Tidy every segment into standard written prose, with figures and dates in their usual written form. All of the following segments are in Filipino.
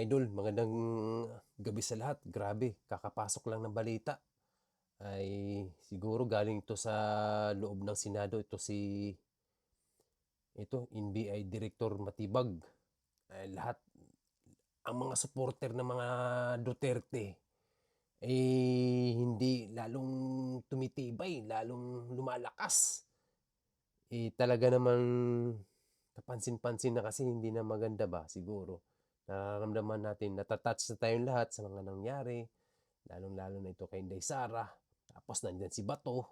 idol, magandang gabi sa lahat. Grabe, kakapasok lang ng balita. Ay siguro galing ito sa loob ng Senado. Ito NBI Director Matibag. Ay, lahat ang mga supporter ng mga Duterte hindi lalong tumitibay, lalong lumalakas. Talaga namang kapansin-pansin na kasi hindi na maganda ba siguro. Nararamdaman natin, natatouch na tayong lahat sa mga nangyari, lalong-lalo na ito kay Inday Sara. Tapos nandyan si Bato,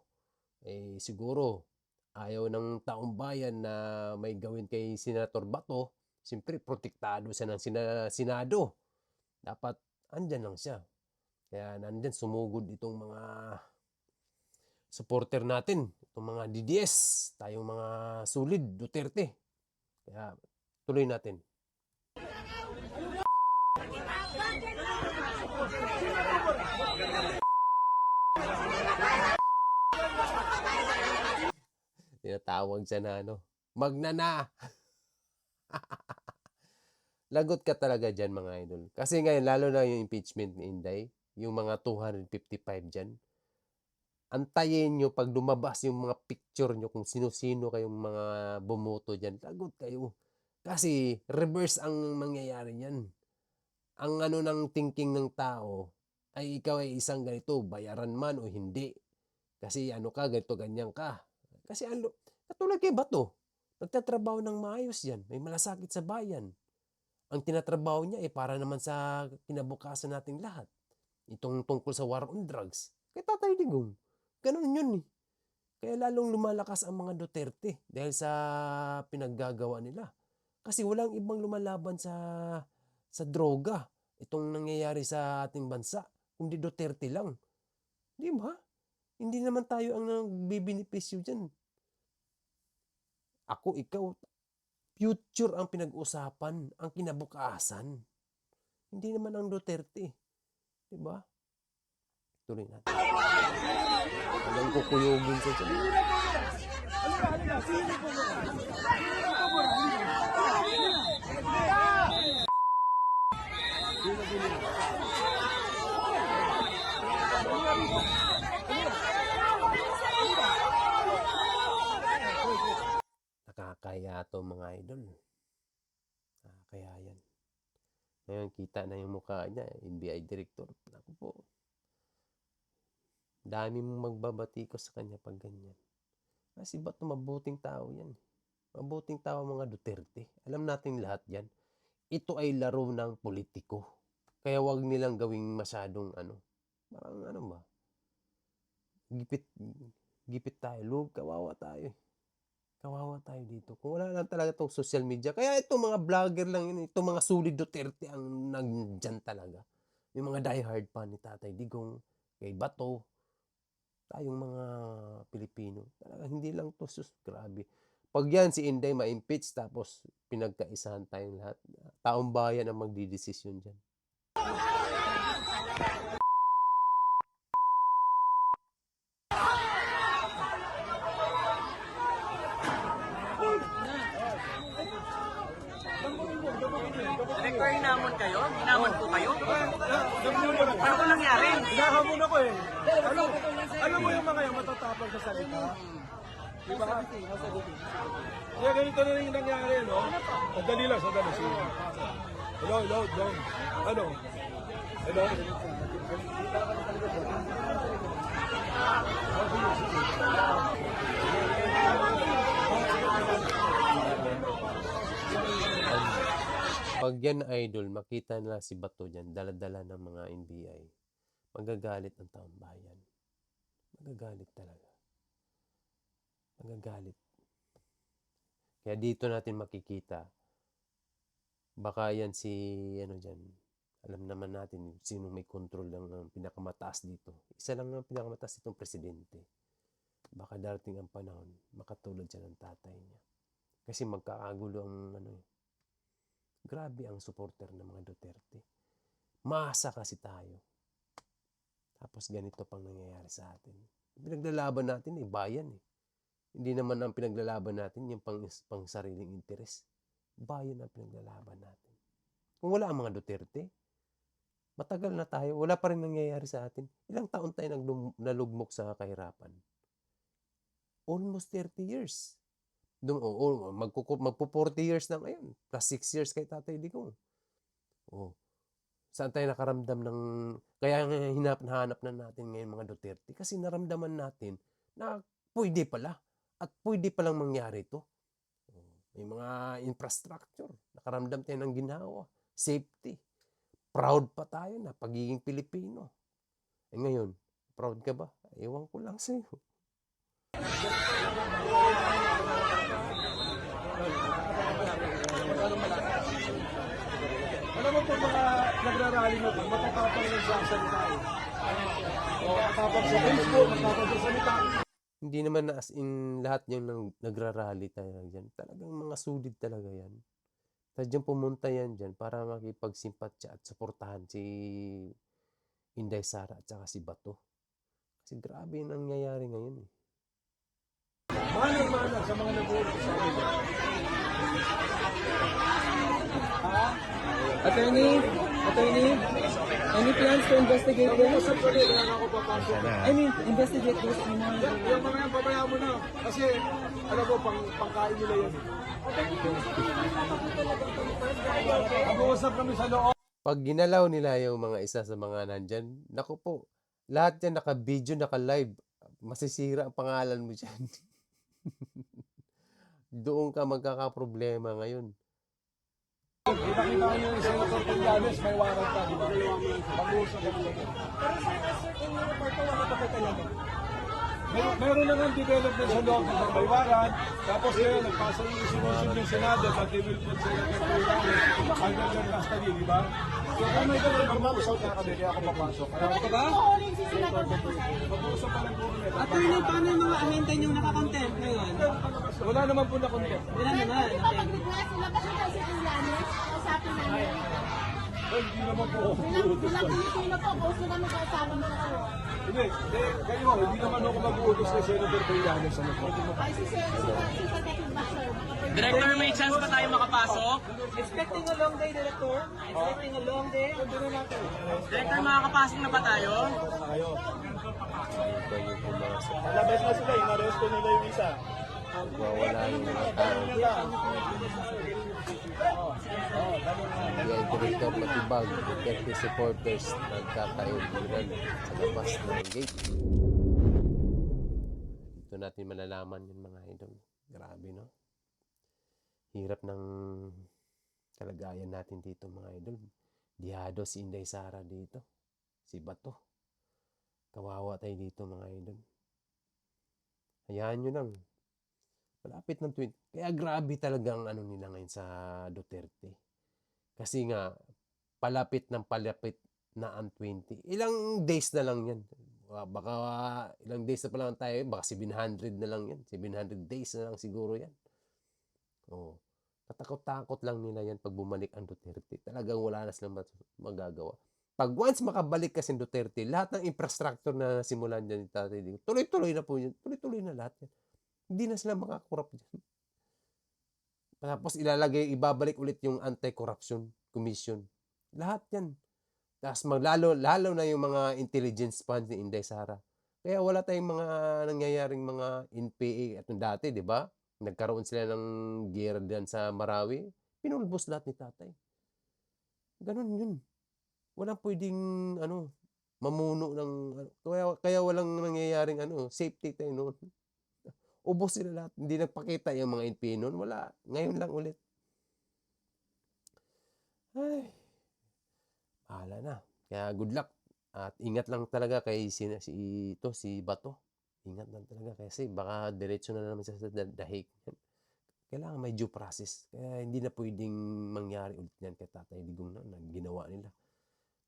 siguro ayaw ng taong bayan na may gawin kay Senator Bato. Siyempre, protektado siya ng Senado. Dapat andyan lang siya. Kaya nandyan, sumugod itong mga supporter natin, itong mga DDS, tayong mga sulid Duterte. Kaya tuloy natin. Tinatawag siya na magnana. Lagot ka talaga dyan mga idol. Kasi ngayon, lalo na yung impeachment ni Inday, yung mga 255 dyan, antayin nyo pag lumabas yung mga picture nyo kung sino-sino kayong mga bumoto dyan. Lagot kayo. Kasi reverse ang mangyayari niyan. Ang ng thinking ng tao ay ikaw ay isang ganito, bayaran man o hindi. Kasi ganito, ganyan ka. Kasi katulad kay Bato, nagtatrabaho ng maayos yan. May malasakit sa bayan. Ang tinatrabaho niya para naman sa kinabukasan nating lahat. Itong tungkol sa war on drugs. Kay Tatay Digong. Ganun yun eh. Kaya lalong lumalakas ang mga Duterte dahil sa pinaggagawa nila. Kasi walang ibang lumalaban sa droga. Itong nangyayari sa ating bansa. Kundi Duterte lang. Di ba? Hindi naman tayo ang nagbibinipisyo dyan. Ako, ikaw, future ang pinag-usapan, ang kinabukasan. Hindi naman ang Duterte. Diba? Tuloy natin. Hanggang kukuyogin sa dyan. Nakakaya to mga idol. Nakakaya yan. Ngayon kita na yung mukha niya, NBI Director. Naku po. Dami mong magbabati ko sa kanya pag ganyan. Kasi ba't mabuting tao yan? Mabuting tao mga Duterte. Alam natin lahat yan. Ito ay laro ng politiko. Kaya wag nilang gawing masyadong parang ba? Gipit tayo. Kawawa tayo. Kawawa tayo dito. Kung wala lang talaga itong social media. Kaya itong mga vlogger lang yun. Itong mga solid Duterte ang nandyan talaga. Yung mga diehard pa ni Tatay Digong, kay Bato, tayong mga Pilipino. Talaga hindi lang to grabe. Pag yan si Inday ma-impeach tapos pinagkaisahan tayong lahat. Taong bayan ang magdidesisyon dyan. Rector, hinamon kayo? Hinamon po kayo? Ano po nangyari? Hinahamon ako eh. Alam mo yung mga yung matatapag sa salita? Di ba? Kaya ganito na rin yung nangyari, no? Sandali lang. Hello, doon. Ano? Hello? Pag yan idol, makita na si Bato dyan, dala-dala ng mga NBI, magagalit ang taong bayan. Magagalit talaga. Magagalit. Kaya dito natin makikita, baka yan si, dyan, alam naman natin sino may control ng pinakamataas dito. Isa lang ang pinakamataas itong presidente. Baka darating ang panahon, makatulad siya ng tatay niya. Kasi magkakagulo ang grabe ang supporter ng mga Duterte. Masa kasi tayo. Tapos ganito pang nangyayari sa atin. Pinaglalaban natin bayan eh. Hindi naman ang pinaglalaban natin yung pang sariling interes. Bayan ang pinaglalaban natin. Kung wala ang mga Duterte, matagal na tayo, wala pa rin nangyayari sa atin. Ilang taon tayo nalugmok sa kahirapan? Almost 30 years. Magpo 40 years na ngayon. Plus 6 years kay Tatay Digong. Oh, saan tayo nakaramdam ng, kaya hanap na natin ngayon mga Duterte kasi naramdaman natin na pwede pala at pwede palang mangyari ito. May mga infrastructure, nakaramdam tayo ng ginawa, safety. Proud pa tayo na pagiging Pilipino. Eh ngayon, proud ka ba? Ewan ko lang sa'yo. Alam mo po mga nagrarally na ito, matatapang nagsasalita eh. O matapang sa Facebook, matapang sa salita. Hindi naman na as in lahat yung nagrarally tayo dyan. Talagang mga sulit talaga yan. Sadyang pumunta yan dyan para makipagsimpatya at suportahan si Inday Sara at saka si Bato. Kasi grabe yung nangyayari ngayon eh. Manang-manang sa mga nag-uulog sa amin. Attorney, any plans to investigate this? Usap ko rin, kaya ako papasok. I mean, investigate this. Yung mga yan, pabayaan mo na. Kasi, alam mo, pangkain nila yan. Mag-uusap kami sa loob. Pag ginalaw nila yung mga isa sa mga nandyan, naku po, lahat yan naka-video, naka-live. Masisira ang pangalan mo dyan. Doon ka magkakaproblema ngayon. Nakita nyo yung Senator Trillanes, may warrant ka, di ba? Mag-uusap kami sa loob. Meron na nga development sa loob ng may warrant, tapos ngayon, nagpasa yung resolution ng Senado that they will put Senator Trillanes under their custody, di ba? So kung may ganun, mag-uusap na kami, kaya ako papasok. Ito ba? Mag-uusap pa lang po kami. Attorney, paano yung mga ahente nyo nakakontent ngayon? Wala naman po na content. Wala naman. Kapag request, ilabas yung tayo sa Trillanes, kausapin namin. Well, hindi naman po ako Walang mag-uutos. Pilipino po, gusto namin kausapin mo na kayo. Hindi, kayo, hindi naman ako mag-uutos kay Senator Trillanes. Ano po? Ay, si Secretary Basher. Director, may chance pa tayo makapasok? Expecting a long day, Director? Expecting a long day? Director, makakapasok na ba tayo? Ito yung pumasok. Labas na sila, inaresto nila yung isa. Nagwawala yung mga tao. Yung Director Matibag, Duterte supporters nagkakaibigan sa labas ng gate. Dito natin malalaman yung mga idol. Grabe, no? Hirap ng kalagayan natin dito, mga idol. Dihado si Inday Sara dito. Si Bato. Kawawa tayo dito, mga idol. Hayaan nyo lang. Malapit ng 20. Kaya grabe talaga ang ano nila ngayon sa Duterte. Kasi nga, palapit na ang 20. Ilang days na lang yan. Baka ilang days na pa lang tayo. Baka 700 na lang yan. 700 days na lang siguro yan. Oh. Tatakot-takot lang nila yan pag bumalik ang Duterte. Talagang wala na silang magagawa. Pag once makabalik kasi ang Duterte, lahat ng infrastructure na nasimulan dyan ni Tatay Digong, tuloy-tuloy na po yun. Tuloy-tuloy na lahat yan. Hindi na sila makakurap dyan. Tapos ibabalik ulit yung Anti-Corruption Commission. Lahat yan. Tapos lalo na yung mga intelligence funds ni Inday Sara. Kaya wala tayong mga nangyayaring mga NPA. At dati, di ba? Nagkaroon sila ng gera dyan sa Marawi. Pinulbos lahat ni Tatay. Ganun yun. Walang pwedeng mamuno ng kaya walang nangyayaring safety tayo noon. Ubos sila lahat. Hindi nagpakita yung mga NPA noon. Wala. Ngayon lang ulit. Ay. Bahala na. Kaya good luck. At ingat lang talaga kay si Bato. Ingat lang talaga kasi baka diretso na naman siya sa dahig. Kailangan may due process. Kaya hindi na pwedeng mangyari ulit yan kay Tatay Digong na ginawa nila.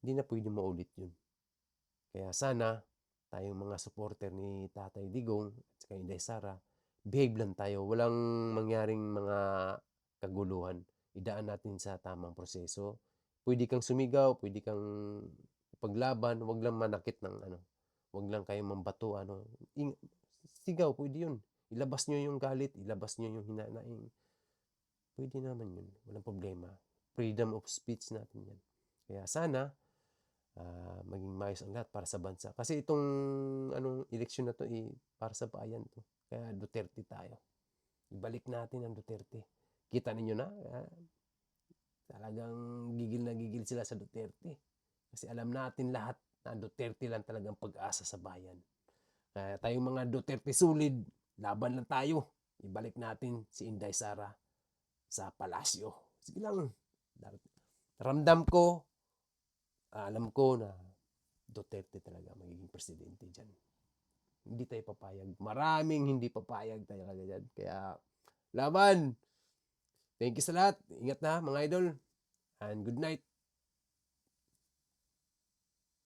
Hindi na pwedeng maulit yun. Kaya sana tayong mga supporter ni Tatay Digong at saka Inday Sara, behave lang tayo. Walang mangyaring mga kaguluhan. Idaan natin sa tamang proseso. Pwede kang sumigaw, pwede kang paglaban, wag lang manakit ng wag lang kayo mambato, sigaw, pwede yun. Ilabas nyo yung galit, ilabas nyo yung hinanaing. Pwede naman yun, walang problema. freedom of speech natin yan. Kaya sana, maging maayos ang lahat para sa bansa. Kasi itong eleksyon na to, para sa bayan to. Kaya Duterte tayo. Ibalik natin ang Duterte. Kita ninyo na, talagang gigil na gigil sila sa Duterte. Kasi alam natin lahat na Duterte lang talagang pag-asa sa bayan. Kaya tayong mga Duterte sulid, laban lang tayo. Ibalik natin si Inday Sara sa palasyo. Sige lang. Ramdam ko, alam ko na Duterte talaga magiging presidente dyan. Hindi tayo papayag. Maraming hindi papayag talaga dyan. Kaya, laban! Thank you sa lahat. Ingat na mga idol. And good night.